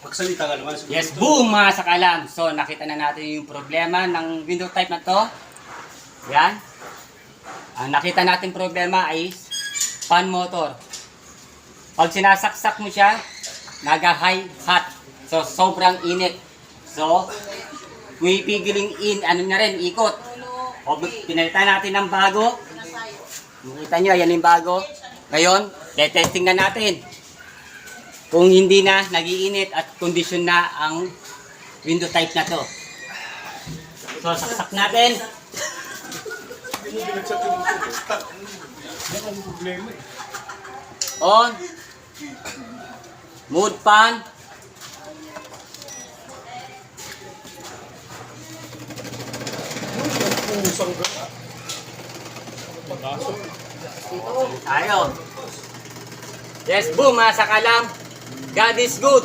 Magsalita ka naman. Yes, boom mga sakalam. So, nakita na natin yung problema ng window type na to. Yan. Ang nakita natin problema ay fan motor. Pag sinasaksak mo siya, naga-high hot. So, sobrang init. So, pumipigil yung ano na rin, ikot. O, pinalitan natin ng bago. Makita nyo, ayan yung bago. Ngayon, testing na natin. Kung hindi na nagiinit at kondisyon na ang window type na to. So, saksak natin. On. Mood fan. Tayo. Yes, boom mga sakalam. God is good.